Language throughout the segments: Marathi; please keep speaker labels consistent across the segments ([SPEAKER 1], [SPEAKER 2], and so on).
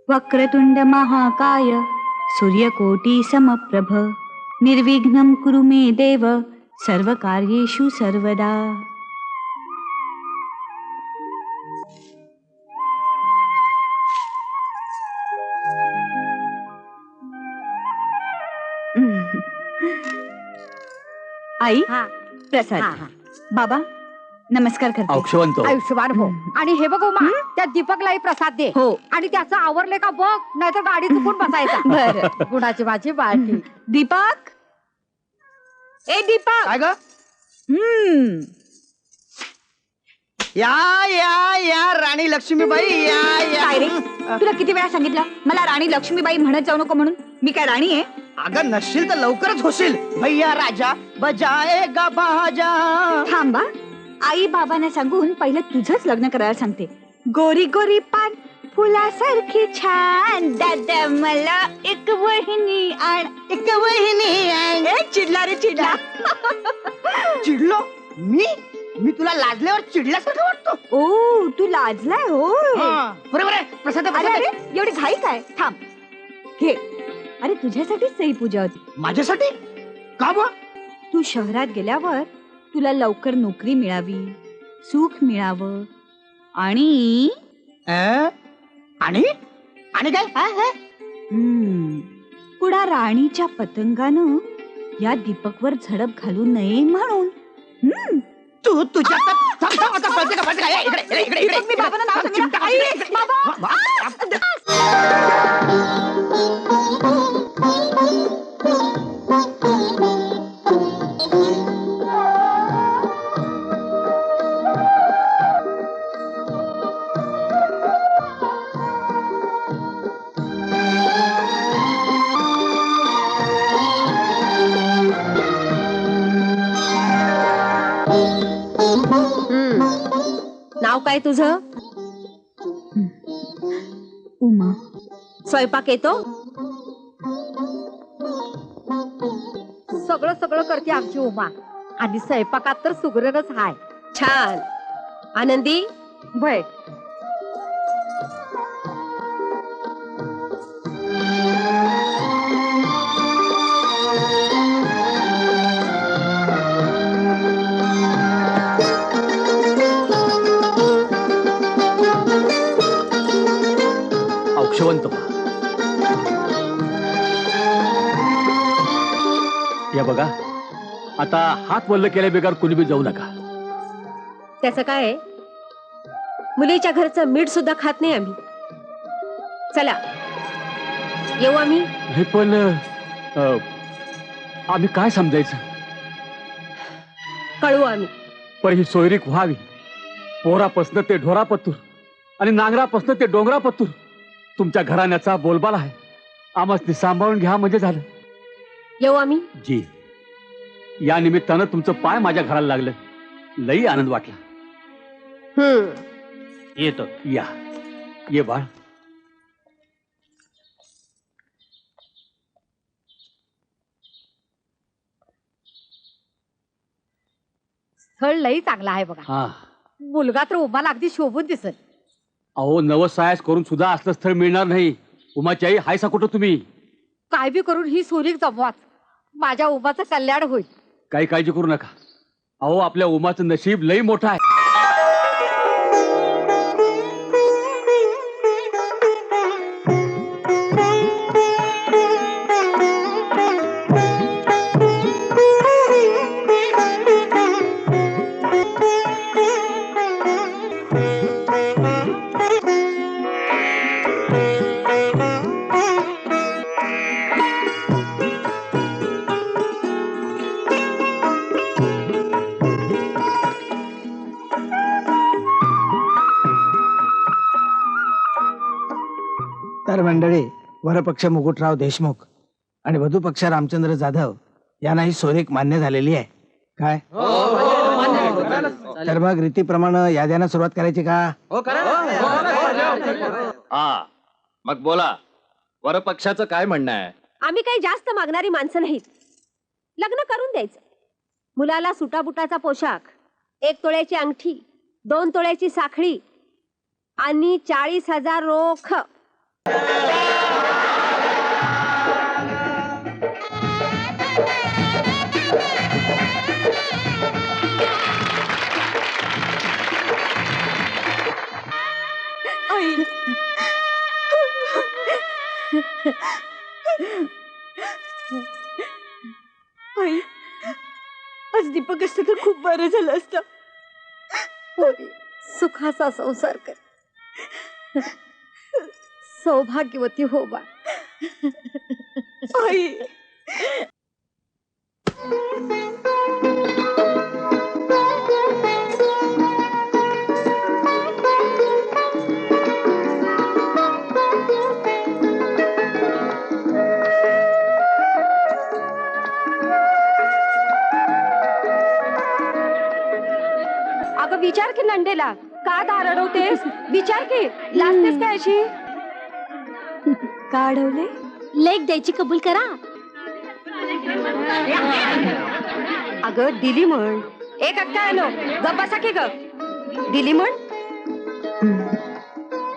[SPEAKER 1] वक्रतुंड महाकाय सूर्यकोटी समप्रभ निर्विघ्नं कुरु मे देव सर्वकार्येषु सर्वदा. आई प्रसाद. बाबा नमस्कार करते.
[SPEAKER 2] आयुष्यवान हो. आणि हे बघ उमा, त्या दीपकलाही प्रसाद दे.
[SPEAKER 1] हो.
[SPEAKER 2] आणि त्याचं आवरले का बघ, नाहीतर गाडी चुकून बसायचा.
[SPEAKER 1] बर.
[SPEAKER 2] गुणाची माझी बाळटी.
[SPEAKER 1] दीपक, ए दीपक.
[SPEAKER 3] काय ग? या या या राणी लक्ष्मीबाई या या.
[SPEAKER 1] काय रे, तुला किती वेळा सांगितलं मला राणी लक्ष्मीबाई म्हणत जाऊ नको म्हणून? मी काय राणी आहे?
[SPEAKER 3] अगं नसशील तर लवकरच होशील. भैया राजा बजाएगा बाजा.
[SPEAKER 1] थांबा, आई बाबांना सांगून पहिलं तुझंच लग्न करायला सांगते. गोरी गोरी पान फुलासारखी छान दादा मला एक वहिनी आण.
[SPEAKER 3] एक वहिनी आण.
[SPEAKER 1] ए, चिडला रे चिडला.
[SPEAKER 3] चिडलो मी? मी तुला लाजल्यावर चिडल्यासारखं वाटतो?
[SPEAKER 1] ओ, तू लाजलाय हो?
[SPEAKER 3] बरोबर आहे. प्रसाद
[SPEAKER 1] अरे अरे, एवढी घाई काय? थांब घे. अरे तुझ्यासाठी सई पूजा होती.
[SPEAKER 3] माझ्यासाठी? का बा?
[SPEAKER 1] तू शहरात गेल्यावर तुला लवकर नोकरी मिळावी, सुख मिळावं आणि
[SPEAKER 3] आणि आणि काय?
[SPEAKER 1] पुढा राणीच्या पतंगानं या दीपकवर झडप घालू नये म्हणून.
[SPEAKER 3] तू तुझ्या आता कळते का? इकडे इकडे इकडे.
[SPEAKER 1] मी बाबांना नाव सांगितलं. आई, बाबा.
[SPEAKER 2] नाव काय तुझं?
[SPEAKER 1] उमा.
[SPEAKER 2] स्वयंपाक येतो? सगळं सगळं करते आमची उमा. आणि स्वयंपाकात तर सुगरणच हाय. छान. आनंदी बैठ.
[SPEAKER 4] औक्षवंत या बघा, आता हात वल्ल केल्या बेकार कुणी बी जाऊ नका.
[SPEAKER 2] त्याचं काय? मुलीच्या घरचं मीठ सुद्धा खात नाही आम्ही. चला येऊ आम्ही.
[SPEAKER 4] हे पण आम्ही काय समजायचं?
[SPEAKER 2] कळू आम्ही.
[SPEAKER 4] पण ही सोयरीक व्हावी. पोरापासनं ते ढोरापत्तूर आणि नांगरापासनं ते डोंगरापत्तूर तुमच्या घराण्याचा बोलबाला आहे. आम्हाला सांभाळून घ्या म्हणजे झालं.
[SPEAKER 2] येऊ आम्ही.
[SPEAKER 4] जी, या निमित्तानं तुमचं पाय माझ्या घराला लागलं. लई आनंद वाटला. येतो. या ये बाळ.
[SPEAKER 2] स्थळ लई चांगला आहे बघा.
[SPEAKER 4] हा,
[SPEAKER 2] मुलगा तर उमाला अगदी शोभून दिसत.
[SPEAKER 4] अहो, नवसायास करून सुद्धा असलं स्थळ मिळणार नाही. उमाची आई हायसा कुठं तुम्ही?
[SPEAKER 2] काय बी करून ही सोरीक जमवाच. माझ्या उमाचं कल्याण होईल.
[SPEAKER 4] काही काळजी करू नका. अहो, आपल्या उमाचं नशीब लई मोठं आहे.
[SPEAKER 3] तर मंडळी, वरपक्ष मुकुटराव देशमुख आणि वधूपक्ष रामचंद्र जाधव यांना ही सोयरीक मान्य झालेली आहे. काय? तर मग रीतीप्रमाणे याद्यानं सुरुवात करायची का?
[SPEAKER 5] हा, मग बोला, वरपक्षाचं काय म्हणणं आहे?
[SPEAKER 2] आम्ही काही जास्त मागणारी माणसं नाहीत. लग्न करून द्यायचं. मुलाला सुटाबुटाचा पोशाख, 1 तोळ्याची अंगठी, 2 तोळ्याची साखळी आणि 40,000 रोख
[SPEAKER 1] आई आई आज दीपक असतं तर खूप बरं झालं असतं.
[SPEAKER 2] पोरी, सुखाचा संसार कर, सौभाग्यवती हो बा.
[SPEAKER 1] आई
[SPEAKER 2] अगं विचार की नंडेला, का दार अडवतेस? विचार की, लाजतेस काय अशी?
[SPEAKER 1] का अडवले?
[SPEAKER 2] लेक द्यायची कबूल करा. अगं दिली म्हण. एक अक्का आलो, गप बसा की ग. दिली म्हण.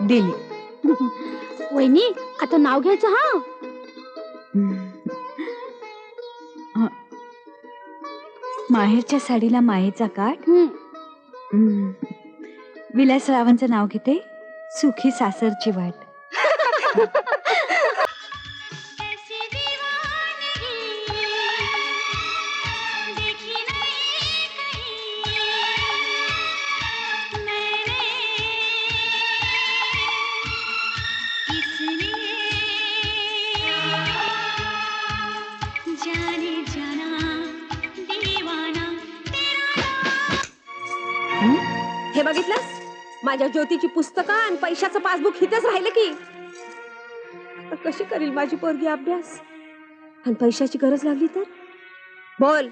[SPEAKER 1] दिली.
[SPEAKER 2] वहिनी आता नाव घ्यायचं हा.
[SPEAKER 1] माहेरच्या साडीला मायेचा काठ. विलासरावांचं नाव घेते, सुखी सासरची वाट.
[SPEAKER 2] हे बघितलंस, माझ्या ज्योतीची पुस्तकं आणि पैशाचं पासबुक हिथेच राहिलं की. आता कशी करील माझी पोरगी अभ्यास? आणि पैशाची गरज लागली तर बोल,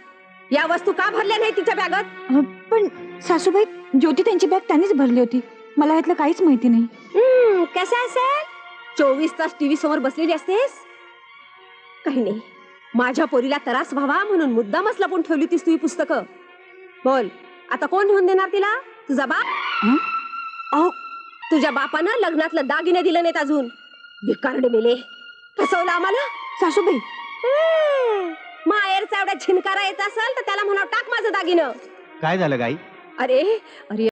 [SPEAKER 2] या वस्तू का भरल्या नाही तिच्या बॅगात?
[SPEAKER 1] पण सासूबाई, ज्योती त्यांची बॅग त्यांनीच भरली होती. मला ह्यातलं काहीच माहिती नाही.
[SPEAKER 2] कसं असेल? 24 तास टीव्ही समोर बसलेली असतेस? काही नाही, माझ्या पोरीला त्रास व्हावा म्हणून मुद्दामच लपून ठेवली तीस तुझी पुस्तकं. बोल, आता कोण घेऊन देणार तिला? तुझा बाप? अहो, तुझ्या बापानं लग्नातलं दागिने दिलं नाहीत अजून. भिकारडे मेले, फसवलं आम्हाला.
[SPEAKER 1] सासूबाई,
[SPEAKER 2] माहेरचा एवढा झिनकारा येत असेल तर त्याला म्हणा टाक माझं दागिनं.
[SPEAKER 3] काय झालं गाई?
[SPEAKER 2] अरे अरे,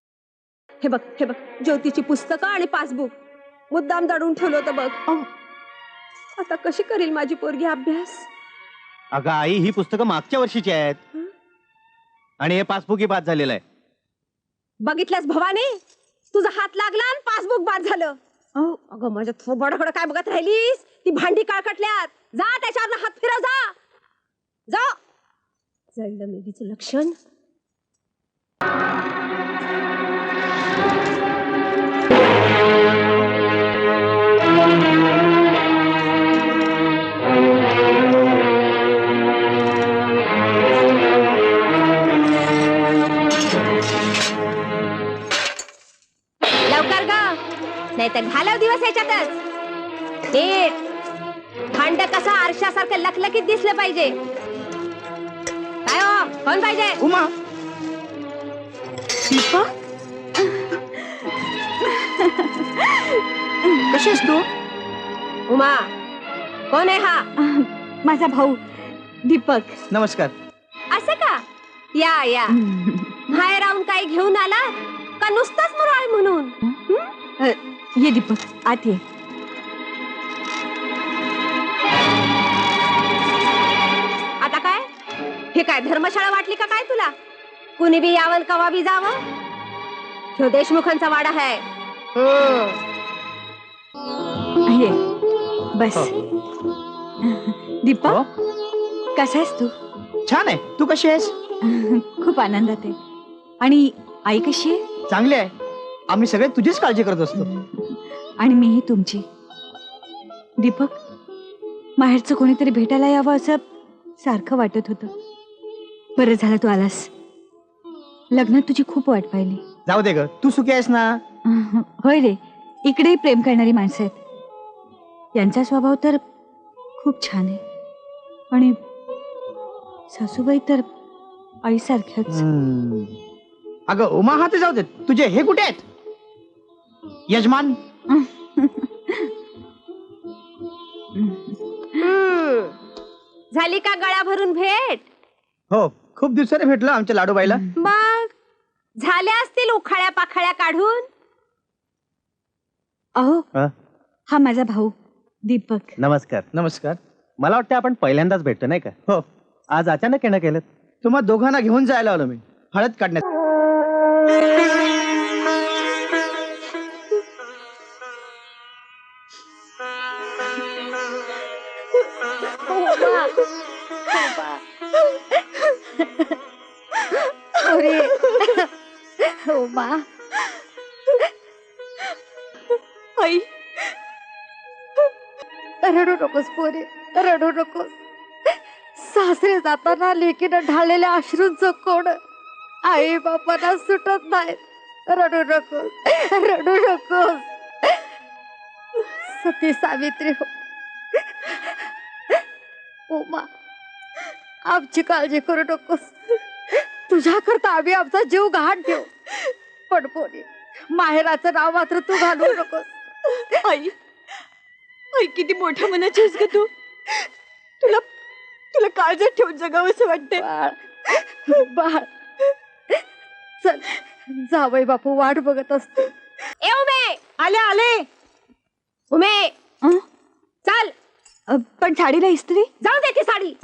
[SPEAKER 2] हे बघ हे बघ, ज्योतीची पुस्तकं आणि पासबुक मुद्दाम दडून ठेवलं होतं बघ. आता कशी करील माझी पोरगी अभ्यास?
[SPEAKER 6] अगं आई, ही पुस्तकं मागच्या वर्षीची आहेत आणि हे पासबुकही बाद झालेलं आहे.
[SPEAKER 2] बघितल्यास भवानी, तुझा हात लागला आणि पासबुक बाद झालं. अगं माझ्या थोबडाकडे काय बघत राहिलीस? ती भांडी काळकटल्यात. जा त्याच्यावर हात फिरव. जा जा. जळलं मेलीचं लक्षण. लवकर ग, नाही तर घालव दिवस याच्यातच. भांड कसं आरशासारखं लखलखीत दिसलं पाहिजे. काय हो, कोण पाहिजे?
[SPEAKER 3] उमा.
[SPEAKER 1] दीपक,
[SPEAKER 3] कशी आहेस तू?
[SPEAKER 2] उमा, कोण आहे हा?
[SPEAKER 1] माझा भाऊ दीपक.
[SPEAKER 3] नमस्कार.
[SPEAKER 2] असं का? या या. बाहेर राहून काही घेऊन आला का नुसताच मुरळ म्हणून?
[SPEAKER 1] ये दीपक, आत ये.
[SPEAKER 2] आता काय? हे काय धर्मशाळा वाटली का काय तुला? कुणी बी यावं कवा बी जावं? ह्यो देशमुखांचा वाडा आहे.
[SPEAKER 1] ये बस. दीपक, कसा आहेस तू?
[SPEAKER 3] छान आहे. तू कशी आहेस?
[SPEAKER 1] खूप आनंदात आहे. आणि आई कशी आहे?
[SPEAKER 3] चांगली आहे. आम्ही सगळे तुझीच काळजी करत असतो.
[SPEAKER 1] आणि मीही तुमची. दीपक, माहेरचं कोणीतरी भेटायला यावं असं सारखं वाटत होतं. बरं झालं तू आलास. लग्नात तुझी खूप वाट पाहिली.
[SPEAKER 3] जाऊ दे ग, तू सुखी आहेस ना?
[SPEAKER 1] होय रे, इकडेही प्रेम करणारी माणसं आहेत. यांचा स्वभाव तर खूप छान आहे. आणि सासूबाई तर आईसारख्याच.
[SPEAKER 3] अगं उमा, हा ते जाऊ दे. तुझे हे कुठे आहेत? यजमान?
[SPEAKER 2] झाली का गळा भरून भेट?
[SPEAKER 6] हो, खूप दिवसाने भेटलो आमच्या लाडूबाईला.
[SPEAKER 2] मग झाल्या असतील उखाळ्या पाखाळ्या काढून.
[SPEAKER 1] अहो
[SPEAKER 6] हा?
[SPEAKER 1] हा माझा भाऊ दीपक.
[SPEAKER 6] नमस्कार.
[SPEAKER 3] नमस्कार.
[SPEAKER 6] मला वाटतं आपण पहिल्यांदाच भेटतो नाही का?
[SPEAKER 3] हो,
[SPEAKER 6] आज अचानक येणं केलं.
[SPEAKER 3] तुम्हा दोघांना घेऊन जायला आलो मी हळद काढण्यात.
[SPEAKER 1] उमा
[SPEAKER 2] आई
[SPEAKER 1] रडू नकोस पोरी, रडू नकोस. सासरे जाताना लेकीनं ढाळलेल्या अश्रूंचं कोण आई बापांना सुटत नाही. रडू नकोस, रडू नकोस. सती सावित्री हो. उमा आमची काळजी करू नकोस. तुझ्या करता आम्ही आमचा जीव गहाण ठेवू. पण पोरी माहेराचं नाव मात्र तू घालवू नकोस.
[SPEAKER 2] आई आई किती मोठ्या मनाची आहेस ग तू. तुला तुला काळजात ठेवून जगावंसं वाटतंय.
[SPEAKER 1] बाळ बाळ चल जावई बापू वाट बघत असतो.
[SPEAKER 2] ए उमे,
[SPEAKER 1] आले आले.
[SPEAKER 2] उमे चल.
[SPEAKER 1] पण साडीला इस्त्री.
[SPEAKER 2] जाऊ दे ती साडी.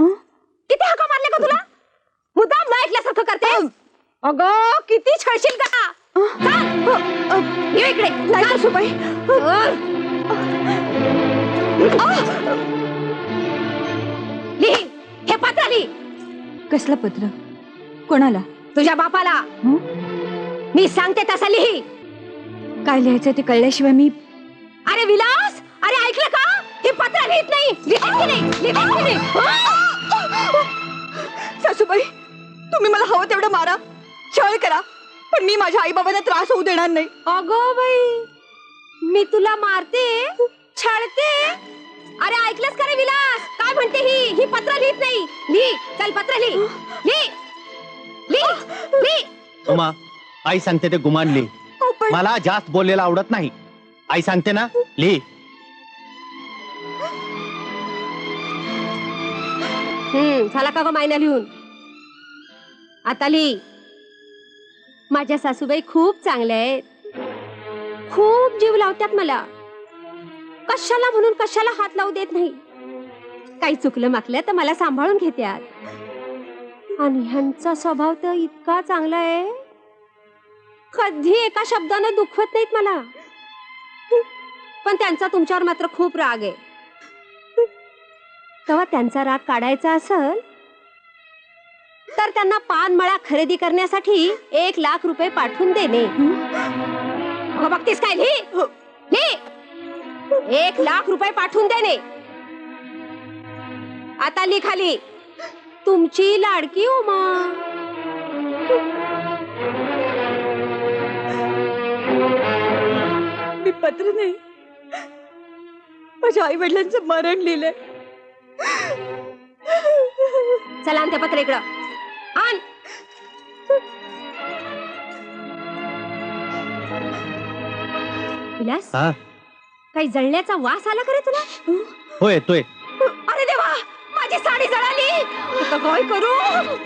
[SPEAKER 2] किती हाका मारले का तुला? मुद्दाम न ऐकल्यासारखं करते. अगं किती छळशील का? चल. ये इकडे.
[SPEAKER 1] नाही सासूबाई.
[SPEAKER 2] लिही हे पत्र लिही.
[SPEAKER 1] कसलं पत्र? कोणाला?
[SPEAKER 2] तुझ्या बापाला.
[SPEAKER 1] हं?
[SPEAKER 2] मी सांगते तसं लिही.
[SPEAKER 1] काय लिहायचं ते कळल्याशिवाय मी.
[SPEAKER 2] अरे विलास, अरे ऐकलं का? हे पत्र लिहित नाही. लिहित की नाही? लिहित की नाही?
[SPEAKER 1] सासूबाई तुम्ही मला हवं तेवढं मारा, छळ करा, पण मी माझ्या आई बाबांना त्रास होऊ देणार नाही.
[SPEAKER 2] अगो बाई, मी तुला मारते, छळते. अरे ऐकलंस का रे विलास? काय म्हणते ही पत्र लिहित नाही. लिही, चल पत्र लिही. लिही, लिही, लिही.
[SPEAKER 6] उमा, आई सांगते ते गुमान लिही.
[SPEAKER 1] पण
[SPEAKER 6] मला जास्त बोललेला आवडत नाही. आई सांगते ना, लिही.
[SPEAKER 2] झाला का ग मायना लिहून? आता लिही. माझ्या सासूबाई खूप चांगल्या आहेत. खूप जीव लावतात मला. कशाला म्हणून कशाला हात लावू देत नाही. काही चुकलं माकलं तर मला सांभाळून घेतात. आणि ह्यांचा स्वभाव तर इतका चांगला आहे, कधी एका शब्दानं दुखवत नाहीत मला. पण त्यांचा तुमच्यावर मात्र खूप राग आहे. तेव्हा त्यांचा राग काढायचा असेल तर त्यांना पानमळा खरेदी करण्यासाठी 1,00,000 रुपये पाठवून देणे. बघतीस काय? लिही, लिही. 1,00,000 रुपये पाठवून देणे. आता लिही खाली, तुमची लाडकी उमा.
[SPEAKER 1] मी पत्र नाही, माझ्या आई वडिलांचं मरण लिहिलंय.
[SPEAKER 2] चला आण ते पत्र इकडं. आण. विलास,
[SPEAKER 6] हा,
[SPEAKER 2] काही जळण्याचा वास आला का रे तुला?
[SPEAKER 6] हो येतोय.
[SPEAKER 2] अरे देवा, माझी साडी जळाली. आता काय करू?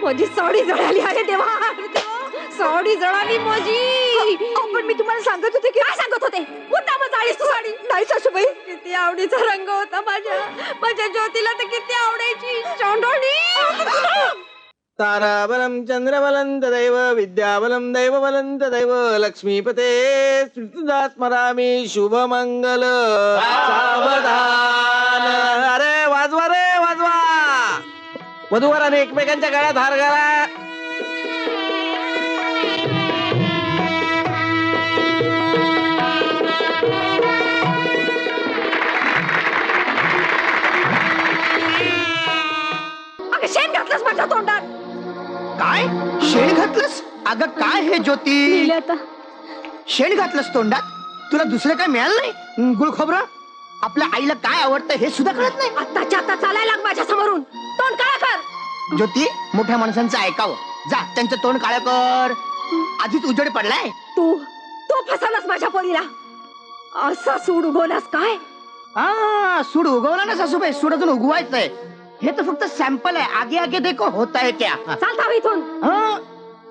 [SPEAKER 2] माझी साडी जळाली. अरे देवा, अरे देवा, साडी जळाली माझी.
[SPEAKER 1] पण मी तुम्हाला सांगत होते की.
[SPEAKER 2] काय सांगत होते? मुद्दाम जाळीस तू साडी.
[SPEAKER 1] नाही सासूबाई,
[SPEAKER 2] किती आवडीचा रंग होता माझ्या ज्योतीला तर किती आवडायची. चोंडोणी.
[SPEAKER 3] ताराबलं चंद्रबलं तदैव विद्याबलं दैवबलं तदैव लक्ष्मीपते स्मृतिदा स्मरामि शुभमंगल सावधान. अरे वाजवा रे वाजवा. वधूवरांनी एकमेकांच्या गळ्यात हार घाला.
[SPEAKER 2] अगं शेण घातलंस माझ्या तोंडात.
[SPEAKER 7] काय शेण घातलंस? अगं काय हे ज्योती,
[SPEAKER 1] लिहिलं आता.
[SPEAKER 7] शेण घातलंस तोंडात? तुला दुसरं काय मिळालं नाही? गुळ खोबरं? आपल्या आईला काय आवडतं हे सुद्धा कळत नाही?
[SPEAKER 2] आत्ताच्या आता चालायला लाग माझ्या समोरून. तोंड काळा कर.
[SPEAKER 7] ज्योती, मोठ्या माणसांचं ऐकावं. जा त्यांचं तोंड काळं कर. आधीच उजेड पडलाय.
[SPEAKER 2] तू फसवलास माझ्या पोरीला. असा सूड उगवलास काय?
[SPEAKER 7] सूड उगवला ना सासूबाई, सूड अजून उगवायचंय. हे तर फक्त सॅम्पल आहे, आगे आगे देखो होता है क्या.
[SPEAKER 2] चालता हो इथून.
[SPEAKER 7] हं?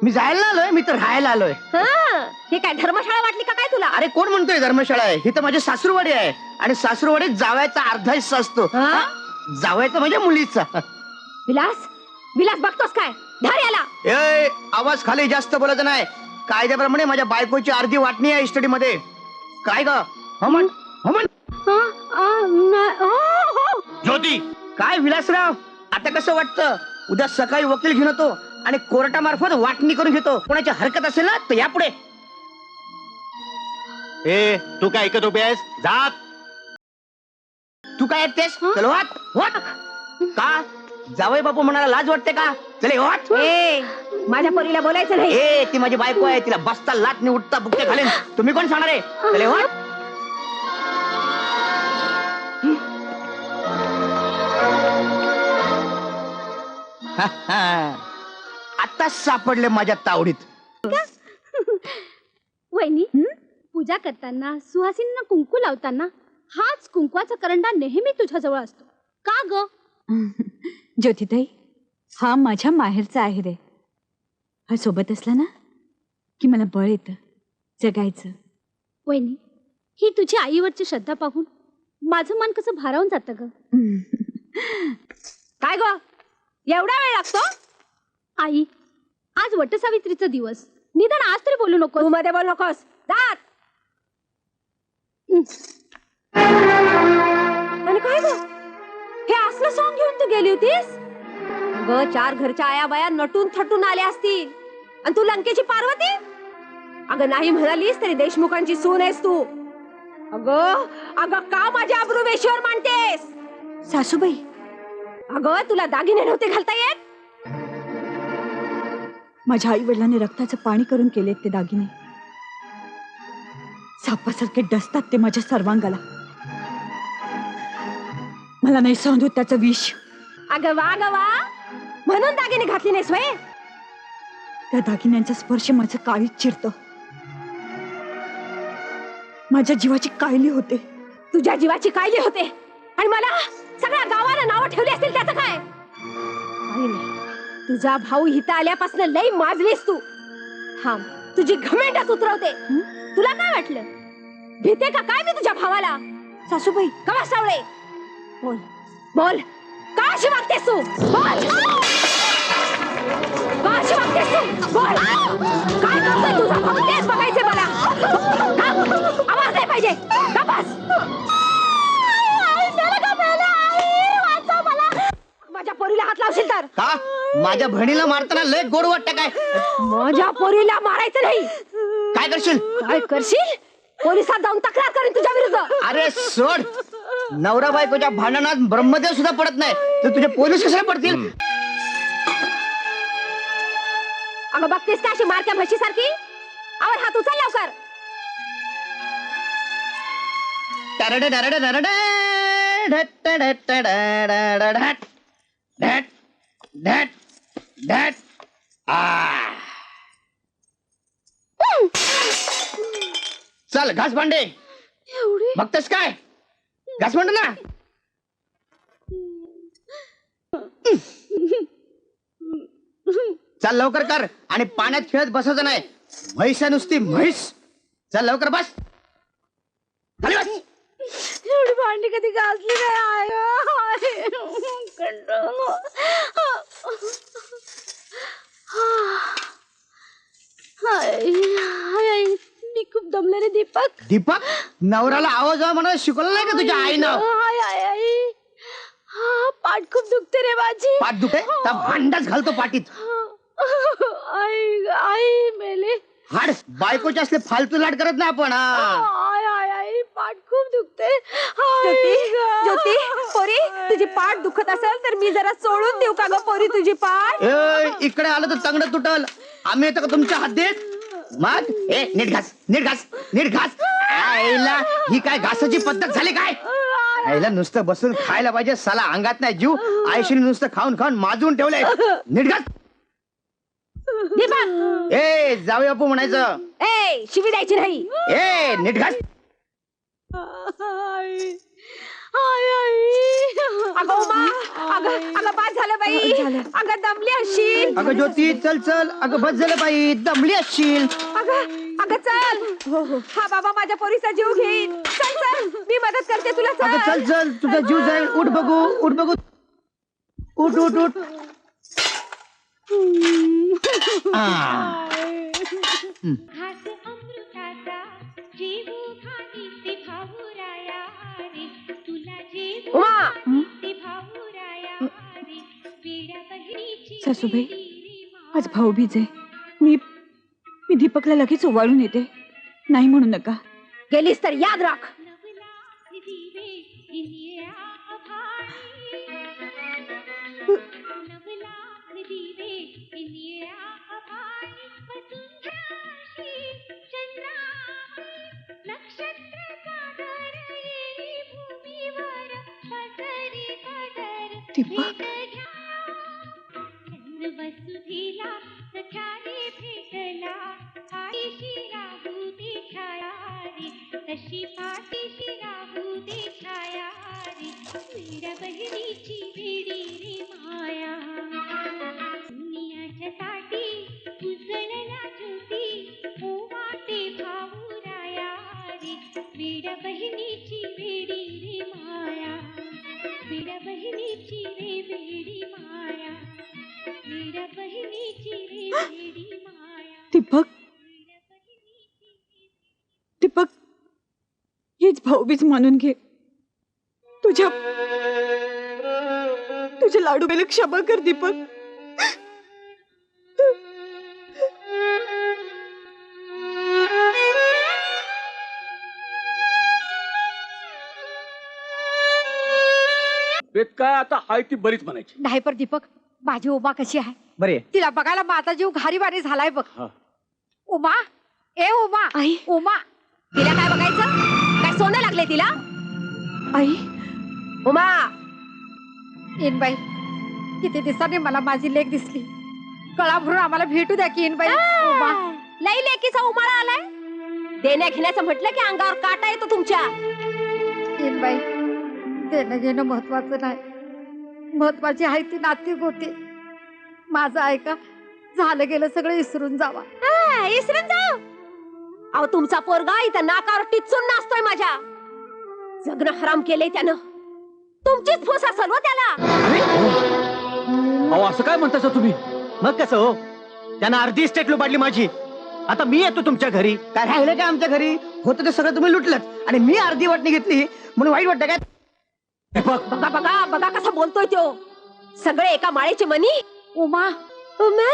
[SPEAKER 7] मी जायला आलोय, मी तर राहायला आलोय.
[SPEAKER 2] हं, हे काय धर्मशाळा वाटली का काय तुला?
[SPEAKER 7] अरे कोण म्हणतोय धर्मशाळा आहे? ही तर माझी सासूरवाडी आहे आणि सासूरवाडीत जावयाचा अर्धा हिस्सा असतो.
[SPEAKER 2] हं?
[SPEAKER 7] जावयाचा म्हणजे मुलीचा.
[SPEAKER 2] विलास विलास बघतोस काय? धर याला.
[SPEAKER 7] ए, आवाज खाली जास्त बोलायचं नाही. कायद्याप्रमाणे माझ्या बायकोची अर्धी वाटणी आहे इस्टडी मध्ये. काय ग? हमन हमन.
[SPEAKER 6] ज्योती,
[SPEAKER 7] काय विलासराव, आता कसं वाटतं? उद्या सकाळी वकील घेऊन येतो आणि कोर्टामार्फत वाटणी करून घेतो. कोणाची हरकत असेल ना तर यापुढे.
[SPEAKER 6] ए तू काय ऐकत उभी आहेस? जात.
[SPEAKER 7] तू काय ऐकतेस? चल वाट वाट. का जावई बापू म्हणाला लाज वाटते का? चले वाट.
[SPEAKER 2] ए माझ्या पोरीला बोलायचं नाही.
[SPEAKER 7] ए ती माझी बायको आहे, तिला बसता लाटणी उठता बुक्के घालेन. तुम्ही कोण सांगणार आहे? चले वाट. आता सापडले माझ्या तावडीत.
[SPEAKER 8] वहिनी पूजा करताना सुहासिनींना कुंकू लावताना हाच कुंकवाचा करंडा नेहमी तुझ्याजवळ असतो का ग?
[SPEAKER 1] ज्योतिताई, हा माझ्या माहेरचा आहे रे. हा सोबत असला ना की मला बळ येतं जगायचं.
[SPEAKER 8] वहिनी, ही तुझी आईवरची श्रद्धा पाहून माझं मन कसं भारावून जातं ग.
[SPEAKER 2] काय ग एवढा वेळ लागतो?
[SPEAKER 8] आई, आज वटसावित्रीचा दिवस, निदान आज तरी बोलू नको.
[SPEAKER 2] तू मध्ये बोल नकोस. जात. आणि काय ग हे असलं सॉंग घेऊन तू गेली होतीस? ग चार घरच्या आया बाया नटून थटून आल्या असतील आणि तू लंकेची पार्वती. अगं नाही म्हणालीस तरी देशमुखांची सून आहेस तू. अगं अगं का माझ्या अब्रू वेशीवर मांडतेस?
[SPEAKER 1] सासूबाई,
[SPEAKER 2] अगं तुला दागिने नव्हते घालता येत?
[SPEAKER 1] माझ्या आई वडिलांनी रक्ताचं पाणी करून केलेत ते दागिने. सापासारखे डसतात ते माझ्या सर्वांगाला. मला नाही सहन होत त्याचं विष.
[SPEAKER 2] अगं वा म्हणून दागिने घातले नाहीस व्हय?
[SPEAKER 1] त्या दागिन्यांचा स्पर्श माझं काळीच चिरतं. माझ्या जीवाची कायली होते.
[SPEAKER 2] तुझ्या जीवाची कायली होते आणि मला सगळ्या गावाला नावं ठेवली असतील त्याचं काय? तुझा भाऊ हिता आल्यापासून लई माजलीस तू. थांब तुझी घमेंडच उतरवते. तुला काय वाटलं भीते का काय मी तुझ्या भावाला?
[SPEAKER 1] सासूबाई,
[SPEAKER 2] कवा सावळे बोल बोल का अशी वागतेस तू? बोल का अशी वागतेस तू? बोल काय करतोय तुझा भाऊ तेच बघायचे मला. आवाज नाही पाहिजे. का बस माझ्या पोरीला हात लावशील तर?
[SPEAKER 7] का माझ्या बहिणीला मारताना लय गोड वाटतं काय?
[SPEAKER 2] माझ्या पोरीला मारायचं नाही.
[SPEAKER 7] काय करशील?
[SPEAKER 2] काय करशील? पोलिसात जाऊन तक्रार करेन तुझ्या विरुद्ध.
[SPEAKER 7] अरे सोड. नवरा बायकोच्या भांडणात ब्रह्मदेव सुद्धा पडत नाही तर तुझे पोलीस कशाला पडतील?
[SPEAKER 2] अगं बघतेस का अशी मारक्या म्हशी सारखी? आवर हात उचल लवकर.
[SPEAKER 7] टरडे टरडे टरडे ढट ढट ढट ढट ढट ढट. चल घास भांडे.
[SPEAKER 8] एवढी
[SPEAKER 7] बघतेस काय? घास भांड ना. चल लवकर कर आणि पाण्यात खेळत बसायचं नाही. म्हैस आहे नुसती म्हैस. चल लवकर बस. खाली बस.
[SPEAKER 8] एवढी भांडी कधी घासली नाही. मी खूप दमले रे दीपक.
[SPEAKER 7] दीपक, नवऱ्याला आवाज म्हणून शिकवलं नाही का तुझ्या आईनं?
[SPEAKER 8] पाठ खूप दुखते रे माझी.
[SPEAKER 7] पाठ दुखे तर भांडाच घालतो पाठीत.
[SPEAKER 8] आई आई मेले.
[SPEAKER 7] हाड बायकोचे असले फालतू लाट करत नाही आपण.
[SPEAKER 8] आई पाठ खूप दुखते.
[SPEAKER 2] ज्योती पोरी तुझी पाठ दुखत असेल तर मी जरा सोडून देऊ का ग पोरी तुझी पाठ?
[SPEAKER 7] इकडे आलं तर तंगड तुटल. आम्ही येतो का तुमच्या हद्दीत? मग ए नीट घास नीट घास नीट घास. आईला ही काय घासाची पद्धत झाली काय? आईला नुसतं बसून खायला पाहिजे. साला अंगात नाही जीव. आईशीने नुसतं खाऊन खाऊन माजून ठेवलंय. नीट घास.
[SPEAKER 2] दीपक
[SPEAKER 7] ए जाऊ बापू म्हणायचं.
[SPEAKER 2] ए शिवी द्यायची नाही.
[SPEAKER 7] ए नीट घास.
[SPEAKER 2] अगं उमा, अगं बाद झालं बाई.
[SPEAKER 1] झालं.
[SPEAKER 2] अगं दमली असशील.
[SPEAKER 7] अगं ज्योती चल चल, अगं बस झालं बाई, दमली असशील.
[SPEAKER 2] अगं चल. हा बाबा माझ्या पोरीचा जीव घेईन. चल चल, मी मदत करते तुला.
[SPEAKER 7] अगं चल चल, तुझा जीव जाईल. उठ बघू, उठ बघू. उठ उठ उठ. आ.
[SPEAKER 9] घास अमृताचा जेवू खाणी ते भाऊराया रे तुला जेवू
[SPEAKER 2] उमा.
[SPEAKER 9] ते भाऊराया रे वेड्या बहिणीची
[SPEAKER 1] सासूबाई, आज भाऊबीज आहे. मी दीपकला लगेच ओवाळून येते. नाही म्हणू नका.
[SPEAKER 2] गेलीस तर याद राख.
[SPEAKER 9] नवलाख दिवे इनिया आभाळी नवलाख दिवे इनिया आभाळी वसुंधराशी चंद्रामाई नक्षत्र सागर येई भूमीवर पसरी पदर
[SPEAKER 1] दीपक.
[SPEAKER 9] भेट घ्या चंद्र वसुधीला सख्याने भेटला पाठीशी राहू दे छाया रे तशी पाठीशी राहू दे छाया रे वेड्या बहिणीची वेडी रे माया दुनियाच्या साठी उजळला ज्योती ओवा ते भाऊराया रे वेड्या बहिणीची वेडी रे माया वेड्या बहिणीची रे वेडी माया वेड्या बहिणीची रे वेडी माया
[SPEAKER 1] दीपक, दीपक, हीच भाऊबीज मानून घे. तुझ्या लाडू बेल क्षमा कर दीपक.
[SPEAKER 4] बेत काय आता हाय ती बरीच म्हणायची.
[SPEAKER 2] नाही पर दीपक, माझी उमा कशी आहे?
[SPEAKER 7] बरे
[SPEAKER 2] तिला बघायला माझा जीव घारी बारी झालाय बघ.
[SPEAKER 4] हा.
[SPEAKER 2] उमा, ए उमा,
[SPEAKER 1] आई.
[SPEAKER 2] उमा, तिला काय बघायचं? काय सोनं लागले तिला?
[SPEAKER 1] आई,
[SPEAKER 2] उमा, इनबाई, किती दिवसांनी मला माझी लेक दिसली. कळा भरून आम्हाला भेटू द्या की इनबाई. उमा, लई लेकीचा उमाळा आलाय. देण्या घेण्याचं म्हटलं की अंगावर काटा येतो तुमच्या. इनबाई, देणं घेणं महत्वाचं नाही, महत्वाची आहे ती नाती होती. माझं ऐका, झालं गेलं सगळं विसरून जावा. विसरून जाऊ? अहो तुमचा पोरगा इथं नाकावर टिचून नाचतोय माझ्या. जगणं हराम केलंय त्यानं. तुमचीच फूस असल हो त्याला.
[SPEAKER 4] अहो असं काय म्हणताय तुम्ही?
[SPEAKER 6] मग कसं हो, त्यानं अर्धी इस्टेट लुबाडली माझी. आता मी येतो तुमच्या घरी.
[SPEAKER 7] काय राहिलं का आमच्या घरी? होतं ते सगळं तुम्ही लुटलंच आणि मी अर्धी वाटणी घेतली म्हणून वाईट वाटतं काय?
[SPEAKER 4] दीपक,
[SPEAKER 2] बघा बघा बघा कसा बोलतोय तो. सगळे एका माळेची मनी. उमा, उमे,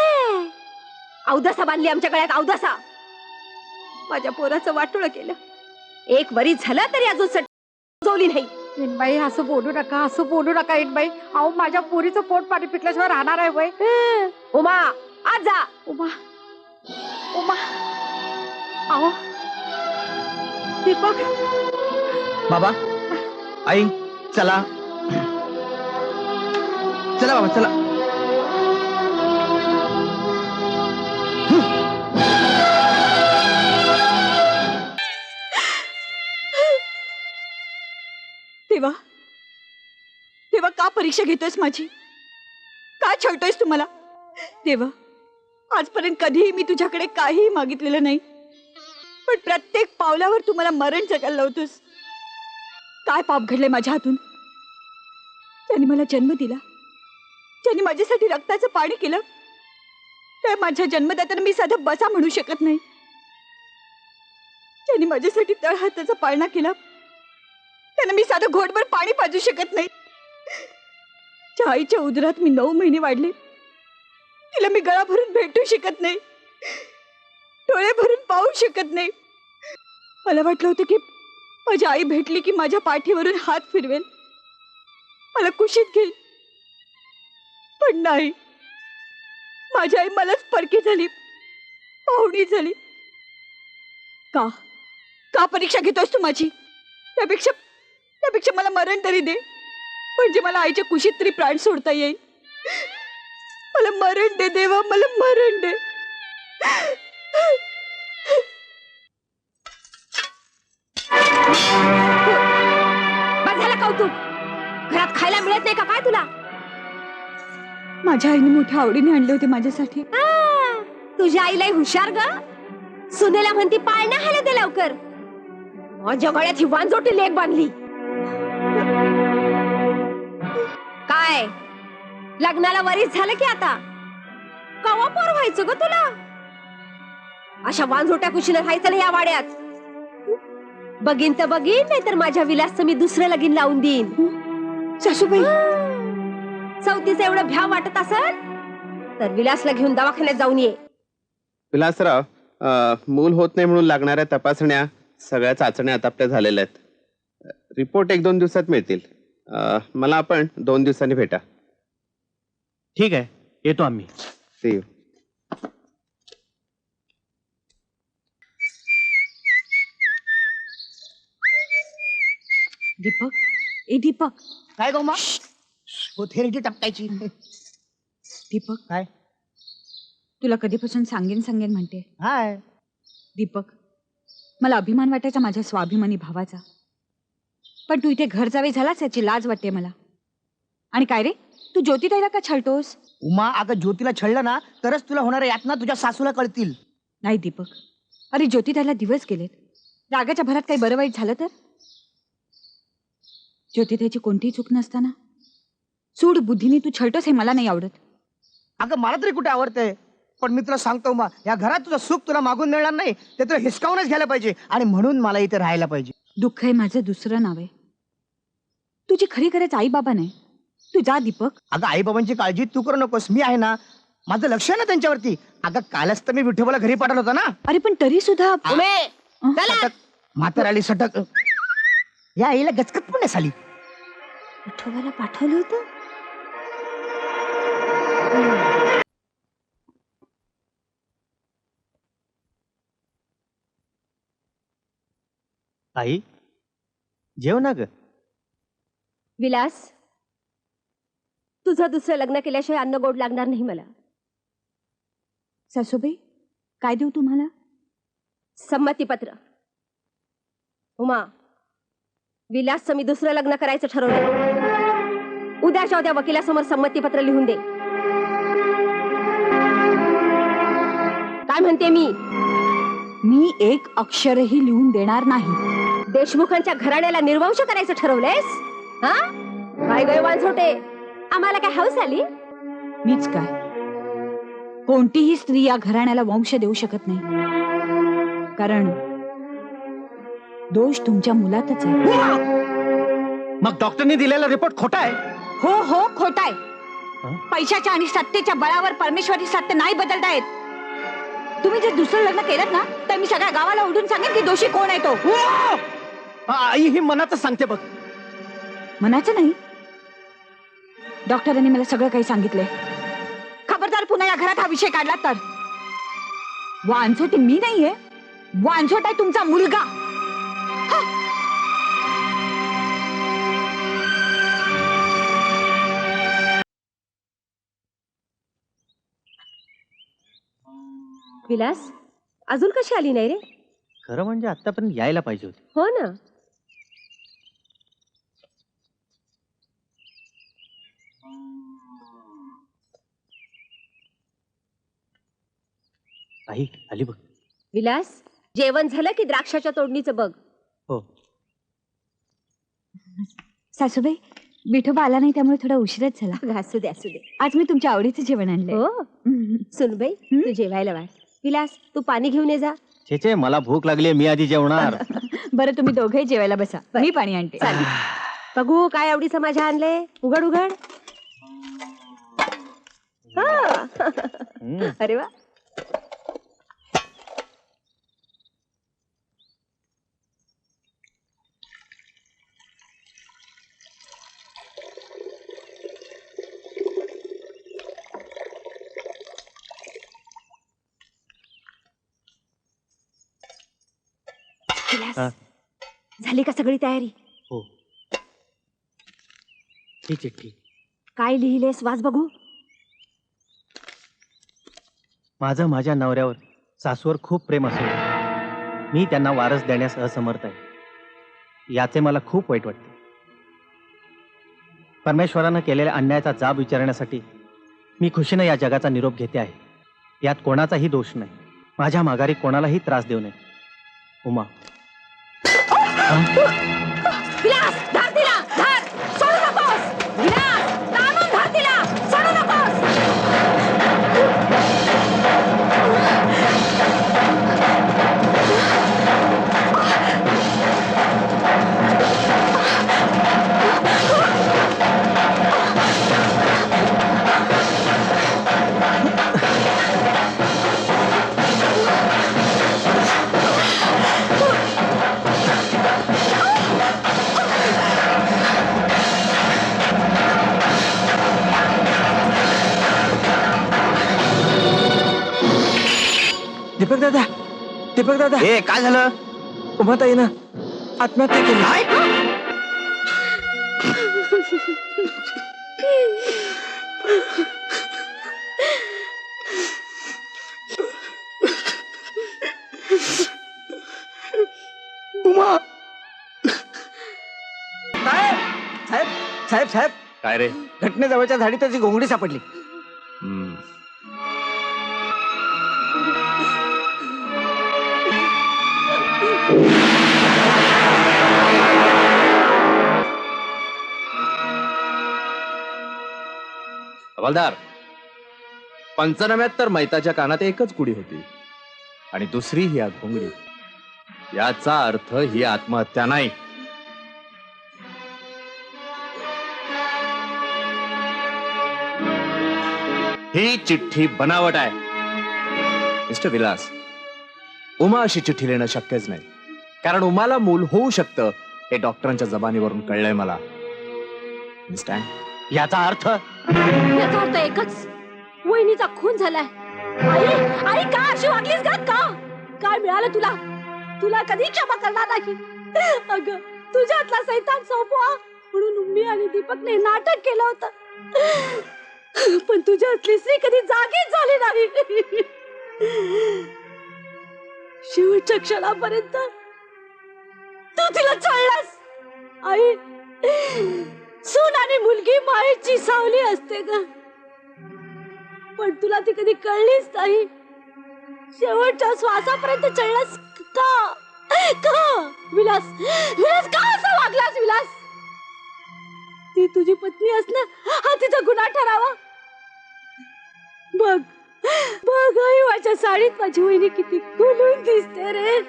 [SPEAKER 2] अवदसा बांधली आमच्या गळ्यात. अवदसा माझ्या पोराचं वाटोळं केलं. एक वरी झालं तरी अजून सजवली नाही. इनबाई असं बोलू नका, असं बोलू नका इनबाई. अहो माझ्या पोरीचं पोट पाणी पिकल्याशिवाय राहणार आहे वय. उमा, आज जा. उमा, उमा, अहो दीपक.
[SPEAKER 7] बाबा, आई, चला चला बाबा चला.
[SPEAKER 1] देवा, देवा, का परीक्षा घेतोयस माझी? का छळतोयस तुम्हाला? देवा, आजपर्यंत कधीही मी तुझ्याकडे काहीही मागितलेलं नाही, पण प्रत्येक पावलावर तू मला मरण जगायला लावतोस. काय पाप घडले माझ्या हातून? त्यांनी मला जन्म दिला, ज्यांनी माझ्यासाठी रक्ताचं पाणी केलं, त्या माझ्या जन्मदात्यानं मी साधा बसा म्हणू शकत नाही. त्यांनी माझ्यासाठी तळहाताचा पाळणा केला, त्यांना मी साधं घोटभर पाणी पाजू शकत नाही. ज्या आईच्या उदरात मी 9 महिने वाढले, तिला मी गळा भरून भेटू शकत नाही, डोळे भरून पाहू शकत नाही. मला वाटलं होतं की माझी आई भेटली की माझ्या पाठीवरून हात फिरवेल, मला कुशीत घेईल, पण नाही. माझी आई मलाच परकी झाली, पाहुणी झाली. का का परीक्षा घेतोस तू माझी? त्यापेक्षा मला मरण तरी दे, म्हणजे मला आईच्या कुशीत तरी प्राण सोडता येईल. मला मरण दे देवा, मला मरण दे.
[SPEAKER 2] बस झालं कौतुक. घरात खायला मिळत नाही का काय तुला?
[SPEAKER 1] माझ्या आईने मोठ्या आवडीने आणले होते माझ्यासाठी.
[SPEAKER 2] तुझ्या आईला हुशार ग. सुनेला म्हणती पाळणा हाले दे लवकर. माझ्या गळ्यात ही वांजोटी लेक बांधली. काय लग्नाला वरीच झालं की आता? कवा पोर व्हायचं ग तुला? अशा वांजोट्या कुशीला राहायचं नाही या वाड्यात. बघीन तर बघीन, नाही तर माझ्या विलासचं मी दुसरं लगीन लावून देईन.
[SPEAKER 1] सासूबाई,
[SPEAKER 2] चौथीचं एवढं भ्याव वाटत असेल तर विलासला घेऊन दवाखान्यात जाऊन ये.
[SPEAKER 10] विलासराव, मूल होत नाही म्हणून लागणाऱ्या तपासण्या सगळ्या चाचण्या आतापल्या झालेल्या आहेत. रिपोर्ट 1-2 दिवसात मिळतील. मला आपण 2 दिवसांनी भेटा.
[SPEAKER 6] ठीक आहे, येतो आम्ही.
[SPEAKER 10] See you.
[SPEAKER 1] दीपक, ए दीपक,
[SPEAKER 7] काय गो मा हो थेरडी टपकायची.
[SPEAKER 1] दीपक
[SPEAKER 7] काय?
[SPEAKER 1] तुला कधीपासून सांगेन सांगेन म्हणते.
[SPEAKER 7] हाय
[SPEAKER 1] दीपक, मला अभिमान वाटायचा माझ्या स्वाभिमानी भावाचा, पण तू इथे घर जावे झालाच याची लाज वाटते मला. आणि काय रे, तू ज्योतिताईला का छळतोस?
[SPEAKER 7] उमा, अगं ज्योतीला छळलं ना तरच तुला होणाऱ्या यातना तुझ्या सासूला कळतील.
[SPEAKER 1] नाही दीपक, अरे ज्योतिताईला दिवस गेलेत. रागाच्या भरात काही बरं वाईट झालं तर? ज्योतिताईची कोणतीही चूक नसताना सूड बुद्धीने तू छळतोस हे मला नाही आवडत.
[SPEAKER 7] अगं मला तरी कुठे आवडतंय, पण मी तुला सांगतो उमा, या घरात तुझं सुख तुला मागून मिळणार नाही, ते तुला हिसकावूनच घ्यायला पाहिजे. आणि म्हणून मला इथे राहायला पाहिजे.
[SPEAKER 1] दुःख हे माझं दुसरं नाव आहे. तुझी खरी गरज आई बाबा नाही. तू जा दीपक.
[SPEAKER 7] अगं आई बाबांची काळजी तू करू नकोस, मी आहे ना. माझं लक्ष आहे ना त्यांच्यावरती. अगं कालच तर मी विठोबाला घरी पाठवलं होतं ना.
[SPEAKER 1] अरे पण तरी सुद्धा
[SPEAKER 7] सटक, म्हाताराली सटक. या आईला गचकत पण नाही साली.
[SPEAKER 2] विठोबाला पाठवलं होतं.
[SPEAKER 6] आई, जेव ना ग.
[SPEAKER 2] विलास, तुझं दुसरं लग्न केल्याशिवाय अन्न गोड लागणार नाही मला.
[SPEAKER 1] सासूबाई, काय देऊ तुम्हाला?
[SPEAKER 2] संमतीपत्र. उमा, विलासचं मी दुसरं लग्न करायचं ठरवलं. उद्याच्या उद्या वकिलासमोर संमतीपत्र लिहून दे. काय म्हणते
[SPEAKER 1] मी एक अक्षरही लिहून देणार नाही.
[SPEAKER 2] देशमुखांच्या घराण्याला निर्वंश करायचं ठरवलंयस? हा काय गय वांझोटे, आम्हाला काय हौस आली?
[SPEAKER 1] मीच काय, कोणतीही स्त्री या घराण्याला वंश देऊ शकत नाही, कारण दोष तुमच्या मुलातच आहे.
[SPEAKER 6] मग डॉक्टरने दिलेला रिपोर्ट खोटा आहे?
[SPEAKER 1] हो हो, खोटा आहे. पैशाच्या आणि सत्तेच्या बळावर परमेश्वरी सत्य नाही बदलता येत. तुम्ही जर दुसरं लग्न केलं ना तर मी सगळ्या गावाला उडून सांगेन की दोषी कोण आहे तो.
[SPEAKER 6] आई ही मनातच सांगते बघ.
[SPEAKER 1] मनाचं नाही, डॉक्टरांनी मला सगळं काही सांगितलंय. खबरदार पुन्हा या घरात हा विषय काढला तर. वांझोट मी नाहीये, वांझोट आहे तुमचा मुलगा.
[SPEAKER 2] विलास, अजून कशी आली नाही रे?
[SPEAKER 6] खरं म्हणजे आतापर्यंत यायला पाहिजे होती.
[SPEAKER 2] हो ना.
[SPEAKER 6] आई आली बघ.
[SPEAKER 2] विलास, जेवण झालं की द्राक्षाच्या तोडणीचं बघ.
[SPEAKER 6] हो.
[SPEAKER 1] सासूबाई, विठोबा आला नाही त्यामुळे थोडा उशीरच झाला.
[SPEAKER 2] असू दे असू दे.
[SPEAKER 1] आज मी तुमच्या आवडीचं जेवण आणलंय.
[SPEAKER 2] हो सुनबाई, तू जेवायला वाढ. विलास, तू पाणी घेऊन ये जा.
[SPEAKER 6] छे, मला भूक लागली, मी आधी जेवणार.
[SPEAKER 1] बरं, तुम्ही दोघे जेवायला बसा, मी पाणी आणते.
[SPEAKER 2] बघू काय आवडीचं माझ्या आणलंय. उघड उघड. अरे वा. झाली का सगळी तयारी?
[SPEAKER 6] हो. ही चिठ्ठी.
[SPEAKER 2] काय लिहिलेस वाच बघू.
[SPEAKER 6] माझं माझ्या नवऱ्यावर सासूवर खूप प्रेम असून मी त्यांना वारस देण्यास असमर्थ आहे. याचे मला खूप वाईट वाटते. परमेश्वरानं केलेल्या अन्यायाचा जाब विचारण्यासाठी मी खुशीनं या जगाचा निरोप घेते आहे. यात कोणाचाही दोष नाही. माझ्या माघारी कोणालाही त्रास देऊ नये. उमा.
[SPEAKER 2] विलास, धर तिला, धर, सोडू नकोस. विलास, दाबून धर तिला, सोडू नकोस.
[SPEAKER 3] दीपक दादा, दीपक दादा,
[SPEAKER 7] ए काय झालं?
[SPEAKER 3] उमाताईनं आत्महत्या केली.
[SPEAKER 7] उमा.
[SPEAKER 3] साहेब साहेब साहेब साहेब,
[SPEAKER 5] काय रे?
[SPEAKER 3] घटनेजवळच्या झाडीतच ही घोंगडी सापडली.
[SPEAKER 5] हवालदार, पंचनाम्यात तर मैताच्या कानात एकच कुडी होती आणि दुसरी ही घोंगडी. याचा अर्थ ही आत्महत्या नाही. ही चिठ्ठी बनावट आहे. मिस्टर विलास, उमा अशी चिठ्ठी लिहिणं शक्यच नाही, कारण उमाला मूल होऊ शकतं हे डॉक्टरांच्या जबानीवरून कळलंय मला.
[SPEAKER 6] याचा अर्थ
[SPEAKER 8] याचा अर्थ एकच, वहिनीचा खून झालाय. आई, आई का अशी वागलीस ग? का काय मिळालं तुला? तुला कधी क्षमा करणार नाही. अगं, तुझ्यातला सैतान सोपवा म्हणून मी आणि दीपकने नाटक केलं होतं, पण तुझ्यातली स्त्री कधी जागीच झाली नाही. शेवटच्या क्षणापर्यंत तू तिला चळलास. आई, सून आणि मुलगी मायेची सावली असते ग, पण तुला ती कधी कळलीच नाही. शेवटच्या श्वासापर्यंत चळलास का? का विलास, विलास का असं वागलास? विलास, ती तुझी पत्नी असणं हा तिचा गुन्हा ठरावा. बघ बघ आई, माझ्या साडीत माझी वहिनी किती खुलून दिसते रे,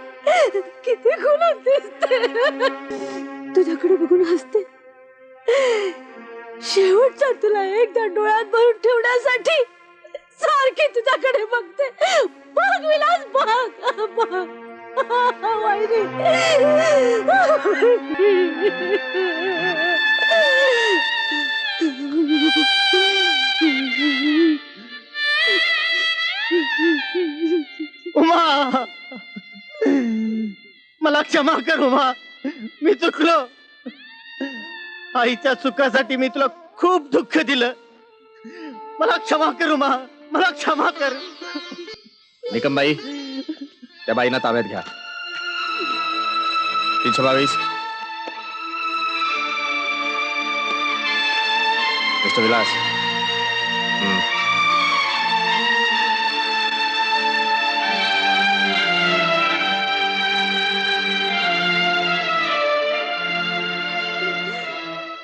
[SPEAKER 8] किती खुलून दिसते. तुझ्याकडे बघून हसते. शेवटच्या तुला एकदा डोळ्यात भरून ठेवण्यासाठी सारखी तुझ्याकडे बघते. बघ विलास, बघ बघ वहिनी.
[SPEAKER 6] उमा, मला क्षमा कर उमा, मी चुकलो. आईच्या चुकासाठी मी तुला खूप दुःख दिलं. मला क्षमा कर उमा, मला क्षमा कर.
[SPEAKER 5] निकमबाई, त्या बाईंना ताब्यात घ्या. 322. मिस्टर विलास,